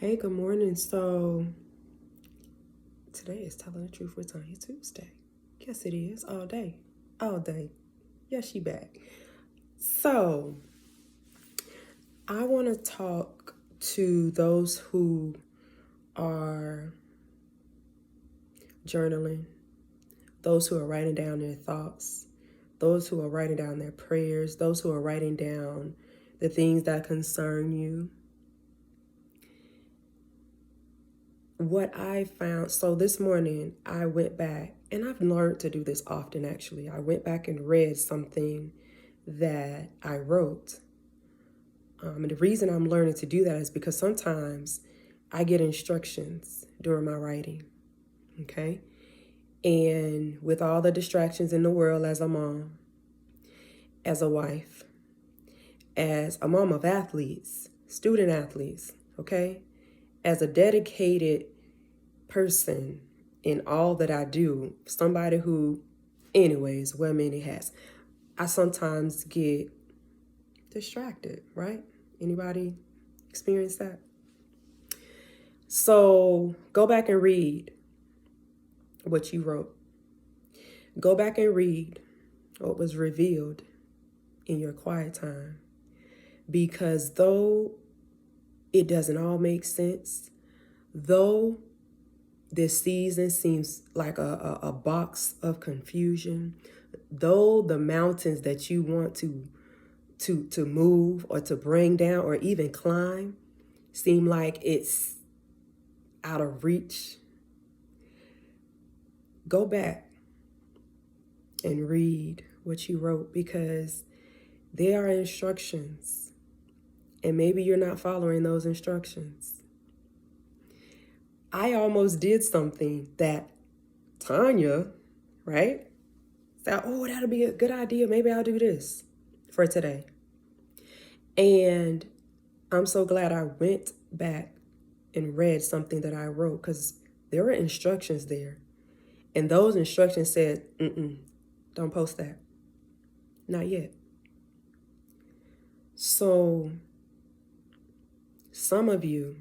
Hey, good morning. So today is Telling the Truth with Tanya Tuesday. Yes, it is. All day. All day. Yes, she back. So I want to talk to those who are journaling, those who are writing down their thoughts, those who are writing down their prayers, those who are writing down the things that concern you. What I found, so this morning I went back, and I've learned to do this often actually. I went back and read something that I wrote. And the reason I'm learning to do that is because sometimes I get instructions during my writing, okay? And with all the distractions in the world as a mom, as a wife, as a mom of athletes, student athletes, okay? As a dedicated person in all that I do, somebody who, anyways, wear many hats, I sometimes get distracted, right? Anybody experience that? So go back and read what you wrote. Go back and read what was revealed in your quiet time. Because though it doesn't all make sense, though this season seems like a box of confusion, though the mountains that you want to move or to bring down or even climb seem like it's out of reach, go back and read what you wrote, because there are instructions and maybe you're not following those instructions. I almost did something that Tanya, right, said, oh, that'll be a good idea. Maybe I'll do this for today. And I'm so glad I went back and read something that I wrote, because there were instructions there. And those instructions said, don't post that. Not yet. So some of you,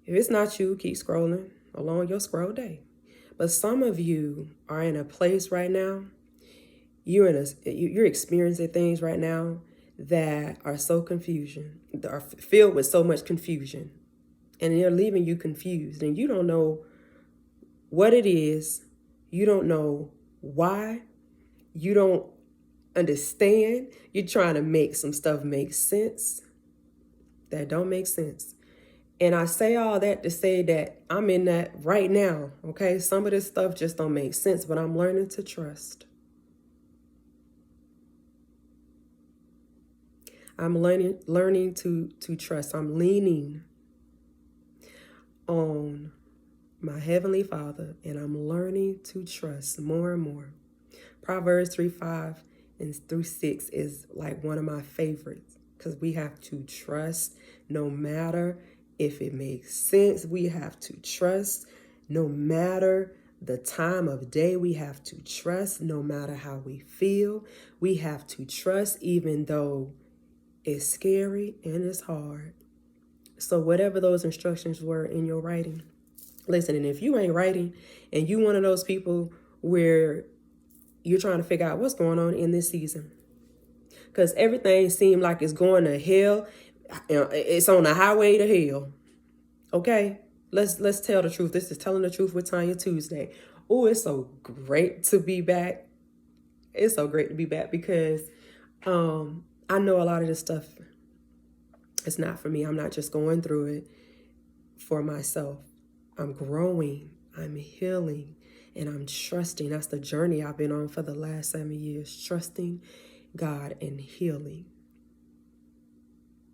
if it's not you, keep scrolling along your scroll day. But some of you are in a place right now, you're experiencing things right now that are so confusion, that are filled with so much confusion. And they're leaving you confused, and you don't know what it is. You don't know why. You don't understand. You're trying to make some stuff make sense that don't make sense. And I say all that to say that I'm in that right now, okay? Some of this stuff just don't make sense, but I'm learning to trust. I'm learning to trust. I'm leaning on my Heavenly Father, and I'm learning to trust more and more. Proverbs 3:5 and through 6 is like one of my favorites, because we have to trust no matter if it makes sense. We have to trust no matter the time of day. We have to trust no matter how we feel. We have to trust even though it's scary and it's hard. So whatever those instructions were in your writing, listen, and if you ain't writing and you one of those people where you're trying to figure out what's going on in this season, because everything seems like it's going to hell, it's on the highway to hell. Okay, let's tell the truth. This is Telling the Truth with Tanya Tuesday. Oh, it's so great to be back. It's so great to be back, because I know a lot of this stuff is not for me. I'm not just going through it for myself. I'm growing, I'm healing, and I'm trusting. That's the journey I've been on for the last 7 years, trusting God and healing.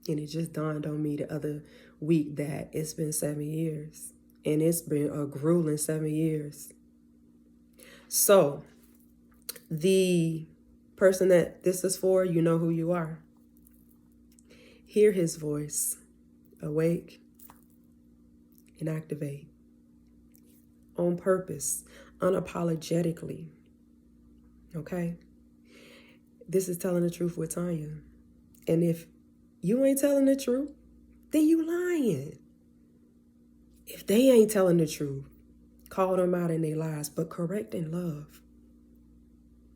And it just dawned on me the other week that it's been 7 years, and it's been a grueling 7 years. So the person that this is for, you know who you are. Hear his voice, awake and activate on purpose, unapologetically. Okay? This is Telling the Truth with Tanya. And if you ain't telling the truth, then you lying. If they ain't telling the truth, call them out in their lies, but correct in love.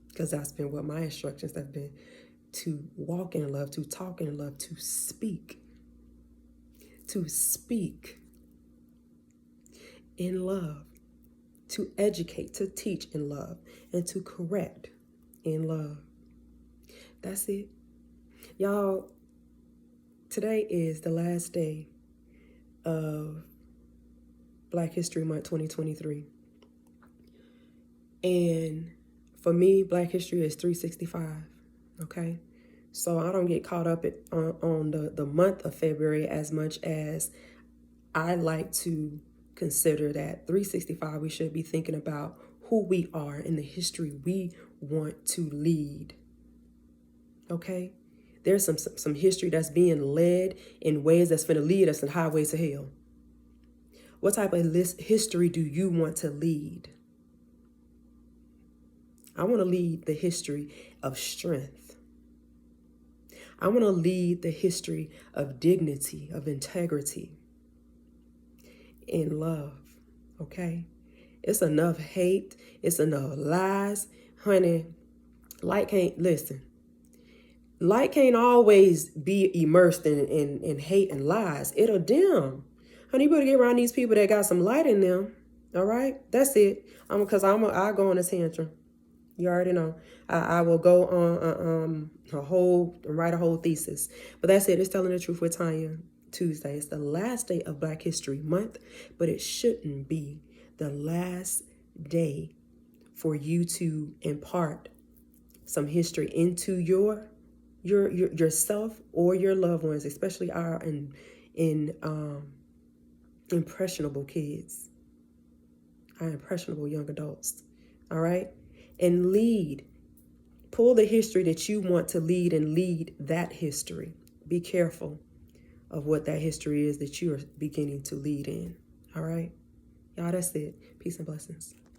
Because that's been what my instructions have been, to walk in love, to talk in love, to speak in love, to educate, to teach in love, and to correct in love. That's it. Y'all, today is the last day of Black History Month 2023. And for me, Black History is 365, okay? So I don't get caught up on the month of February as much as I like to consider that 365, we should be thinking about who we are and the history we want to lead, okay? There's some history that's being led in ways that's going to lead us in highways to hell. What type of history do you want to lead? I want to lead the history of strength. I want to lead the history of dignity, of integrity, in love, okay? It's enough hate. It's enough lies. Honey, light can't always be immersed in hate and lies. It'll dim. Honey, you better get around these people that got some light in them. All right? That's it. Because I'll go on a tantrum. You already know. I will go on write a whole thesis. But that's it. It's Telling the Truth with Tanya Tuesday. It's the last day of Black History Month, but it shouldn't be the last day for you to impart some history into yourself or your loved ones, especially our impressionable kids, our impressionable young adults. All right? And lead. Pull the history that you want to lead and lead that history. Be careful of what that history is that you are beginning to lead in. All right? Y'all, that's it. Peace and blessings.